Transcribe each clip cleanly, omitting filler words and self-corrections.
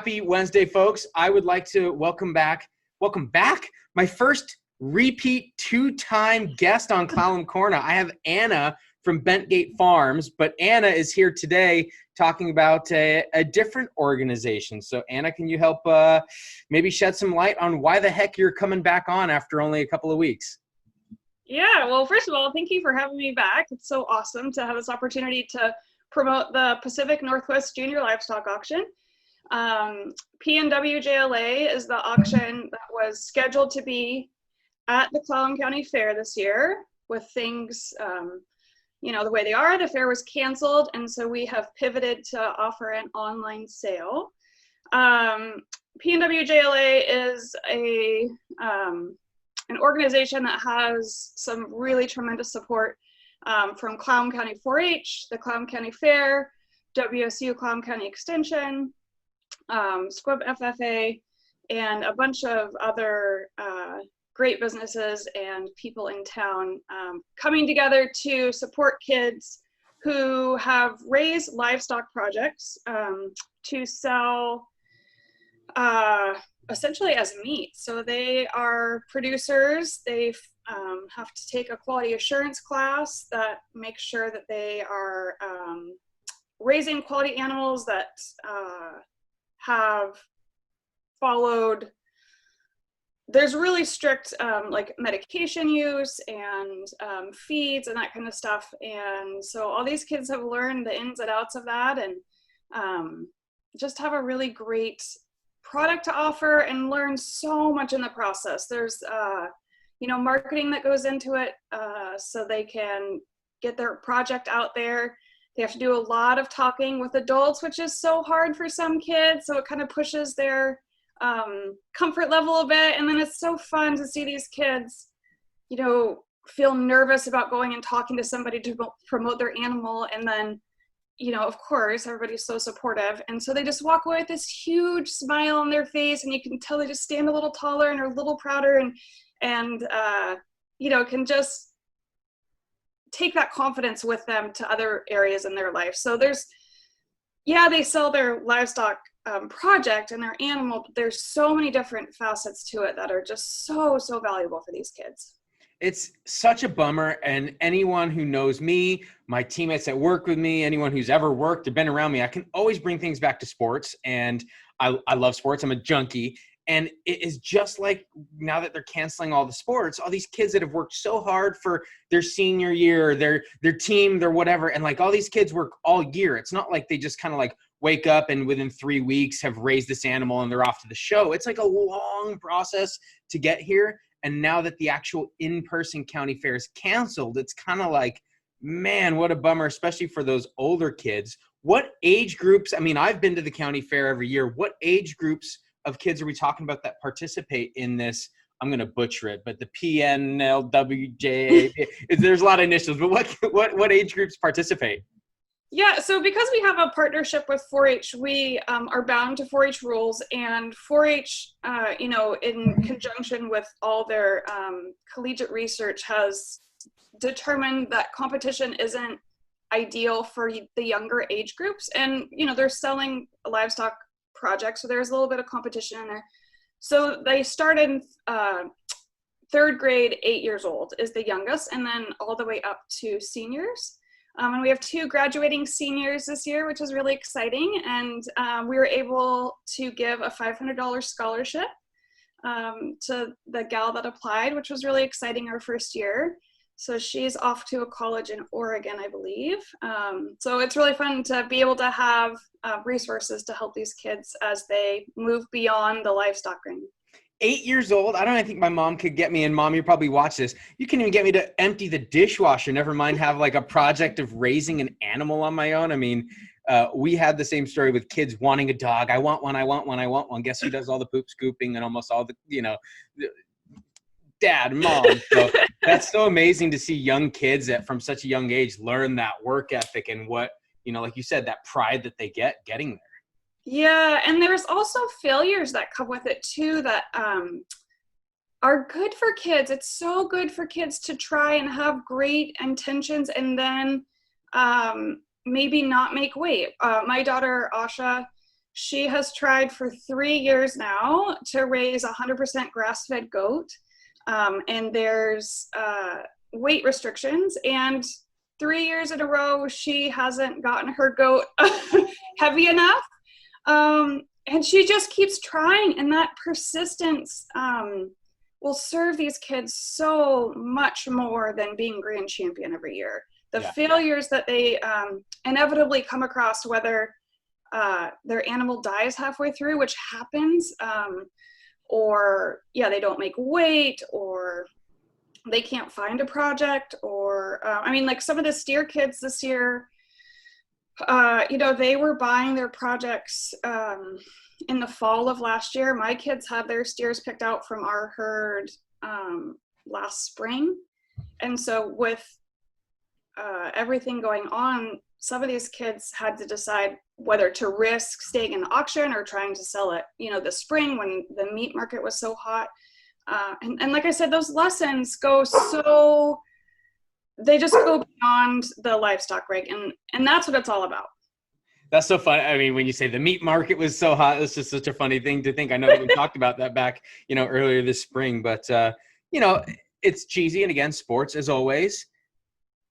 happy Wednesday, folks. I would like to welcome back my first repeat two-time guest on Clallam Corner. I have Anna from Bentgate Farms, but Anna is here today talking about a different organization. So Anna, can you help maybe shed some light on why the heck you're coming back on after only a couple of weeks? Yeah, well, first of all, thank you for having me back. It's so awesome to have this opportunity to promote the Pacific Northwest Junior Livestock Auction. PNWJLA is the auction that was scheduled to be at the Clallam County Fair this year. With things, the way they are, the fair was canceled, and so we have pivoted to offer an online sale. PNWJLA is an organization that has some really tremendous support from Clallam County 4-H, the Clallam County Fair, WSU Clallam County Extension, Squib FFA, and a bunch of other great businesses and people in town coming together to support kids who have raised livestock projects to sell essentially as meat. So they are producers. They have to take a quality assurance class that makes sure that they are raising quality animals that have followed. There's really strict like medication use and feeds and that kind of stuff. And so all these kids have learned the ins and outs of that, and just have a really great product to offer and learn so much in the process. There's marketing that goes into it so they can get their project out there. They have to do a lot of talking with adults, which is so hard for some kids, so it kind of pushes their comfort level a bit. And then it's so fun to see these kids feel nervous about going and talking to somebody to promote their animal, and then of course, everybody's so supportive. And so they just walk away with this huge smile on their face, and you can tell they just stand a little taller and are a little prouder and can just take that confidence with them to other areas in their life. So they sell their livestock project and their animal, but there's so many different facets to it that are just so valuable for these kids. It's such a bummer, and anyone who knows me, my teammates that work with me, anyone who's ever worked or been around me, I can always bring things back to sports, and I love sports. I'm a junkie, and it is just like now that they're canceling all the sports, all these kids that have worked so hard for their senior year, their team, their whatever, and like all these kids work all year. It's not like they just kind of like wake up and within 3 weeks have raised this animal and they're off to the show. It's like a long process to get here. And now that the actual in-person county fair is canceled, it's kind of like, man, what a bummer, especially for those older kids. What age groups, I've been to the county fair every year. What age groups of kids are we talking about that participate in this? I'm going to butcher it, but the PNLWJ, there's a lot of initials, but what age groups participate? Yeah, so because we have a partnership with 4-H, we are bound to 4-H rules, and 4-H, in conjunction with all their collegiate research, has determined that competition isn't ideal for the younger age groups. And, they're selling a livestock project, so there's a little bit of competition in there. So they start in third grade, 8 years old is the youngest, and then all the way up to seniors. And we have 2 graduating seniors this year, which is really exciting. And we were able to give a $500 scholarship to the gal that applied, which was really exciting our first year. So she's off to a college in Oregon, I believe. So it's really fun to be able to have resources to help these kids as they move beyond the livestock ring. 8 years old. I don't even think my mom could get me, and Mom, you probably watch this. You can't even get me to empty the dishwasher, never mind have like a project of raising an animal on my own. We had the same story with kids wanting a dog. I want one. Guess who does all the poop scooping and almost all the, dad, mom. So that's so amazing to see young kids that from such a young age learn that work ethic and what, like you said, that pride that they get getting there. Yeah, and there's also failures that come with it too that are good for kids. It's so good for kids to try and have great intentions and then maybe not make weight. My daughter, Asha, She has tried for 3 years now to raise 100% grass-fed goat. And there's weight restrictions. And 3 years in a row, she hasn't gotten her goat heavy enough. And she just keeps trying. And that persistence will serve these kids so much more than being grand champion every year. The failures that they inevitably come across, whether their animal dies halfway through, which happens, or they don't make weight, or they can't find a project, or like some of the steer kids this year, they were buying their projects in the fall of last year. My kids had their steers picked out from our herd last spring, and so with everything going on, some of these kids had to decide whether to risk staying in the auction or trying to sell it, this spring when the meat market was so hot. And like I said, those lessons they just go beyond the livestock rig, and that's what it's all about. That's so fun. I mean, when you say the meat market was so hot, it's just such a funny thing to think. I know that we talked about that back, earlier this spring, but it's cheesy. And again, sports as always,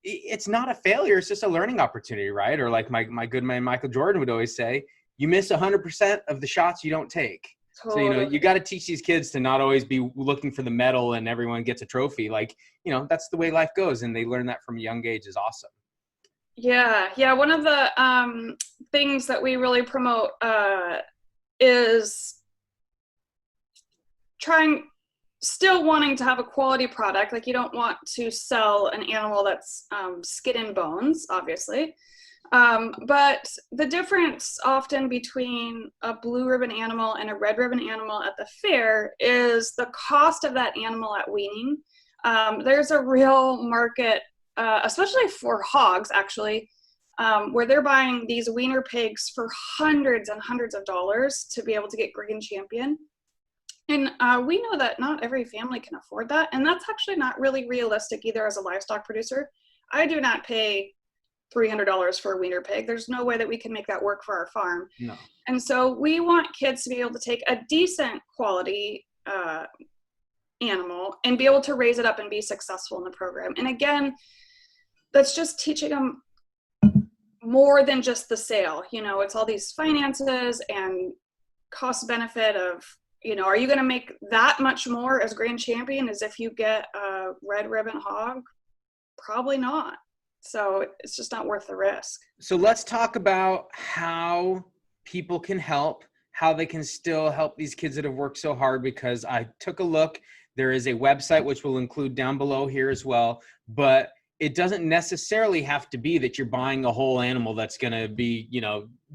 it's not a failure. It's just a learning opportunity, right? Or like my good man, Michael Jordan would always say, you miss 100% of the shots you don't take. Totally. So, you got to teach these kids to not always be looking for the medal and everyone gets a trophy. Like, that's the way life goes. And they learn that from a young age is awesome. Yeah. One of the things that we really promote is still wanting to have a quality product. Like, you don't want to sell an animal that's skin and bones, obviously. But the difference often between a blue ribbon animal and a red ribbon animal at the fair is the cost of that animal at weaning. There's a real market, especially for hogs, actually, where they're buying these weaner pigs for hundreds and hundreds of dollars to be able to get grand champion. And we know that not every family can afford that. And that's actually not really realistic either as a livestock producer. I do not pay $300 for a weaner pig. There's no way that we can make that work for our farm. No. And so we want kids to be able to take a decent quality animal and be able to raise it up and be successful in the program. And again, that's just teaching them more than just the sale. It's all these finances and cost benefit of, are you going to make that much more as grand champion as if you get a red ribbon hog? Probably not. So it's just not worth the risk. So let's talk about how people can help, how they can still help these kids that have worked so hard, because I took a look. There is a website, which we'll include down below here as well, but it doesn't necessarily have to be that you're buying a whole animal that's going to be,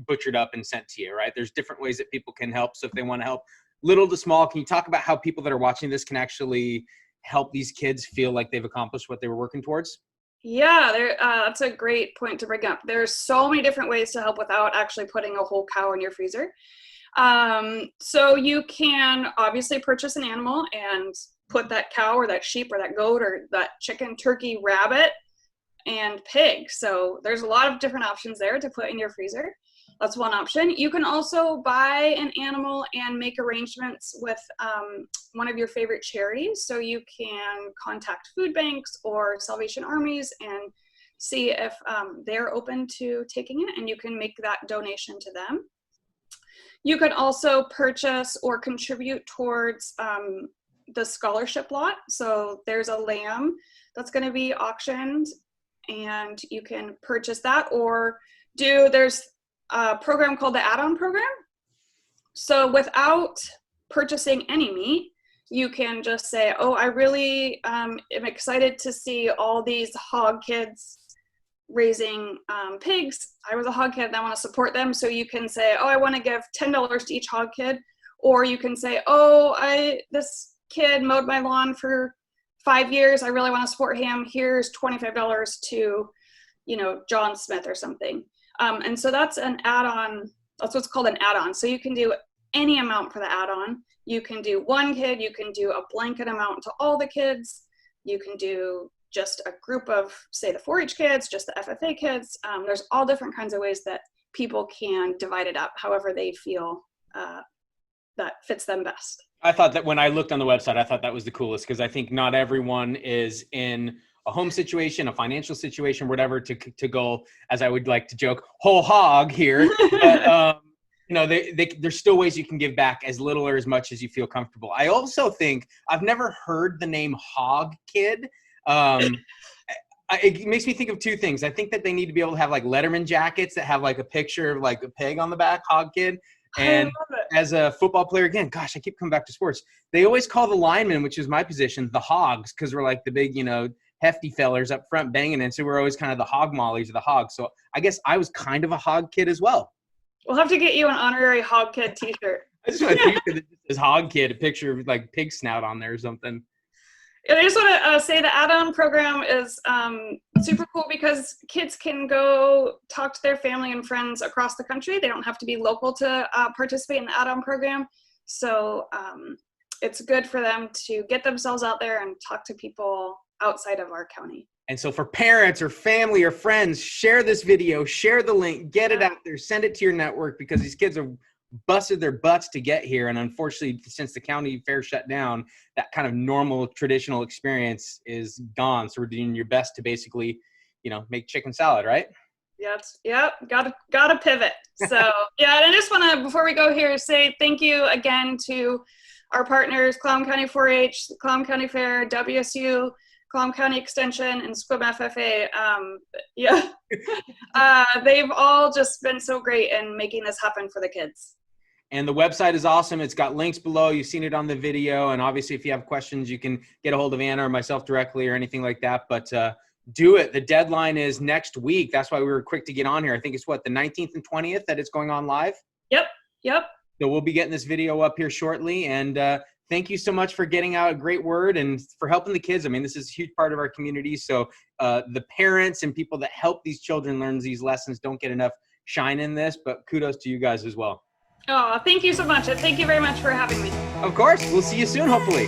butchered up and sent to you, right? There's different ways that people can help. So if they want to help little to small, can you talk about how people that are watching this can actually help these kids feel like they've accomplished what they were working towards? Yeah, that's a great point to bring up. There's so many different ways to help without actually putting a whole cow in your freezer. So you can obviously purchase an animal and put that cow or that sheep or that goat or that chicken, turkey, rabbit, and pig. So there's a lot of different options there to put in your freezer. That's one option. You can also buy an animal and make arrangements with one of your favorite charities. So you can contact food banks or Salvation Armies and see if they're open to taking it, and you can make that donation to them. You can also purchase or contribute towards the scholarship lot. So there's a lamb that's going to be auctioned, and you can purchase that, or there's a program called the add-on program. So without purchasing any meat, you can just say, oh, I really am excited to see all these hog kids raising pigs. I was a hog kid and I want to support them. So you can say, oh, I want to give $10 to each hog kid. Or you can say, oh, this kid mowed my lawn for 5 years. I really want to support him. Here's $25 to, John Smith or something. And so that's an add-on. That's what's called an add-on. So you can do any amount for the add-on. You can do one kid. You can do a blanket amount to all the kids. You can do just a group of, say, the 4-H kids, just the FFA kids. There's all different kinds of ways that people can divide it up however they feel that fits them best. I thought that when I looked on the website, I thought that was the coolest, because I think not everyone is in a home situation, a financial situation, whatever, to go, as I would like to joke, whole hog here. But, you know, there's still ways you can give back as little or as much as you feel comfortable. I also think I've never heard the name Hog Kid. It makes me think of two things. I think that they need to be able to have like Letterman jackets that have like a picture of like a pig on the back, Hog Kid. And as a football player, again, gosh, I keep coming back to sports. They always call the linemen, which is my position, the hogs, because we're like the big, you know, hefty fellers up front banging. And so we're always kind of the hog mollies of the hogs. So I guess I was kind of a hog kid as well. We'll have to get you an honorary Hog Kid t-shirt. I just want a t-shirt that just says Hog Kid, a picture of like pig snout on there or something. I just want to say the add-on program is super cool because kids can go talk to their family and friends across the country. They don't have to be local to participate in the add-on program. So it's good for them to get themselves out there and talk to people outside of our county. And so for parents or family or friends, share this video, share the link, get it out there, send it to your network, because these kids are busted their butts to get here. And unfortunately, since the county fair shut down, that kind of normal traditional experience is gone. So we're doing your best to basically, you know, make chicken salad, right? Yes. Yep. Gotta pivot. So yeah. And I just want to, before we go here, say thank you again to our partners, Clallam County 4-H, Clallam County Fair, WSU, Clallam County Extension, and Squim FFA. They've all just been so great in making this happen for the kids. And the website is awesome. It's got links below. You've seen it on the video. And obviously, if you have questions, you can get a hold of Anna or myself directly or anything like that. But do it. The deadline is next week. That's why we were quick to get on here. I think it's what, the 19th and 20th that it's going on live? Yep. So we'll be getting this video up here shortly. And thank you so much for getting out a great word and for helping the kids. I mean, this is a huge part of our community. So the parents and people that help these children learn these lessons don't get enough shine in this, but kudos to you guys as well. Oh, thank you so much. And thank you very much for having me. Of course. We'll see you soon, hopefully.